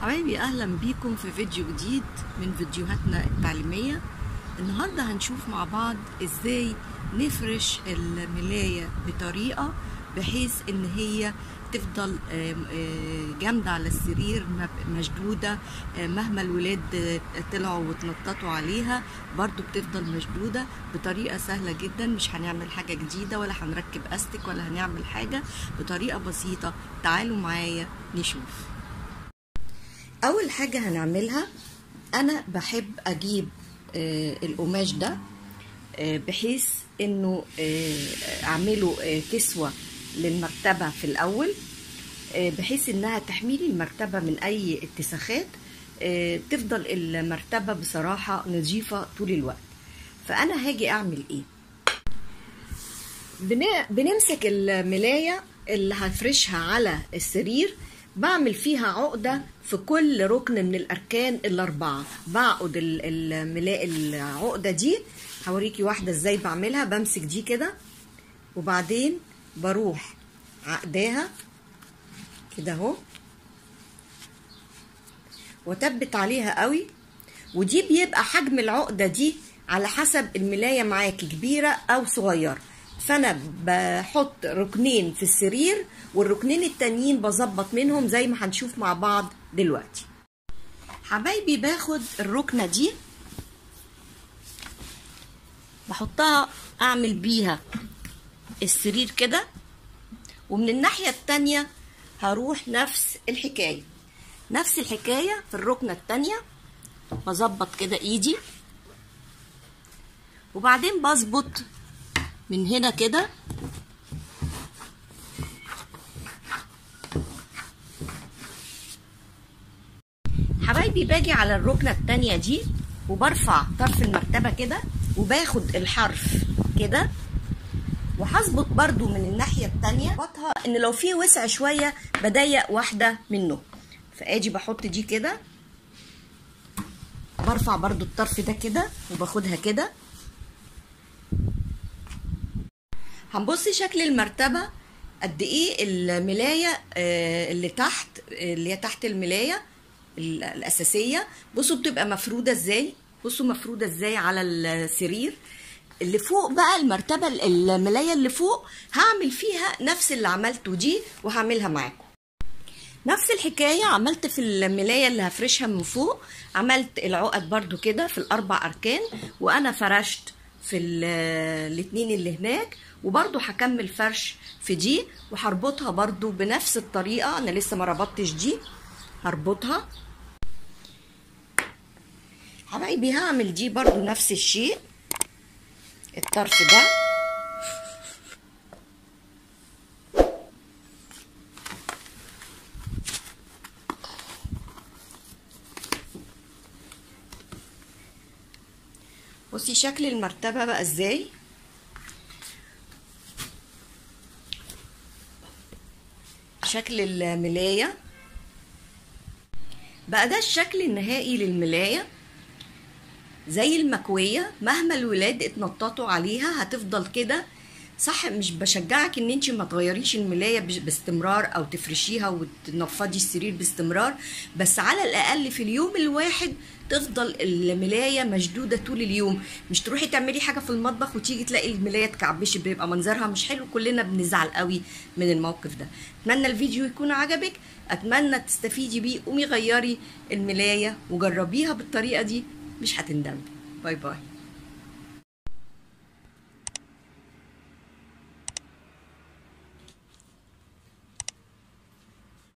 حبايبي، اهلا بيكم في فيديو جديد من فيديوهاتنا التعليمية. النهاردة هنشوف مع بعض ازاي نفرش الملاية بطريقة بحيث ان هي تفضل جامدة على السرير، مشدودة. مهما الولاد طلعوا وتنططوا عليها برضو بتفضل مشدودة بطريقة سهلة جدا. مش هنعمل حاجة جديدة ولا هنركب استك ولا هنعمل حاجة، بطريقة بسيطة. تعالوا معايا نشوف. اول حاجة هنعملها، انا بحب اجيب القماش ده بحيث انه اعمله كسوة للمرتبة في الاول، بحيث انها تحميلي المرتبة من اي اتساخات، تفضل المرتبة بصراحة نظيفة طول الوقت. فانا هاجي اعمل ايه؟ بنمسك الملاية اللي هفرشها على السرير، بعمل فيها عقدة في كل ركن من الأركان الأربعة. بعقد العقدة دي. هوريكي واحدة ازاي بعملها. بمسك دي كده وبعدين بروح عقداها كده اهو، وتبت عليها قوي. ودي بيبقى حجم العقدة دي على حسب الملاية معاكي كبيرة أو صغيرة. فانا بحط ركنين في السرير والركنين التانيين بظبط منهم زي ما هنشوف مع بعض دلوقتي. حبايبي، باخد الركنة دي بحطها اعمل بيها السرير كده، ومن الناحية التانية هروح نفس الحكاية في الركنة التانية. بظبط كده ايدي وبعدين بظبط من هنا كده حبايبي. باجي على الركنة التانية دي وبرفع طرف المرتبة كده وباخد الحرف كده، وهظبط برضو من الناحية التانية ان لو في وسع شوية بضيق واحدة منه. فاجي بحط دي كده، برفع برضو الطرف ده كده وباخدها كده. هنبصي شكل المرتبة قد ايه الملاية اللي تحت، اللي هي تحت الملاية الأساسية. بصوا بتبقى مفرودة ازاي، بصوا مفرودة ازاي على السرير. اللي فوق بقى المرتبة، الملاية اللي فوق هعمل فيها نفس اللي عملته دي وهعملها معاكم. نفس الحكاية عملت في الملاية اللي هفرشها من فوق. عملت العقد برضو كده في الأربع أركان، وأنا فرشت في الاتنين اللي هناك، وبرضو هكمل فرش في دي وهربطها برضو بنفس الطريقة. أنا لسه ما ربطتش دي، هربطها حبايبي. هعمل دي برضو نفس الشيء، الطرف ده بصي شكل المرتبة بقى ازاي. شكل الملاية بقى ده الشكل النهائي للملاية، زي المكوية. مهما الولاد اتنططوا عليها هتفضل كده صح. مش بشجعك ان انت ما تغيريش الملاية باستمرار او تفرشيها وتنفضي السرير باستمرار، بس على الاقل في اليوم الواحد تفضل الملاية مشدودة طول اليوم. مش تروحي تعملي حاجة في المطبخ وتيجي تلاقي الملاية اتكعبشت، بيبقى منظرها مش حلو. كلنا بنزعل قوي من الموقف ده. اتمنى الفيديو يكون عجبك، اتمنى تستفيدي بيه. قومي غيري الملاية وجربيها بالطريقة دي، مش هتندمي. باي باي.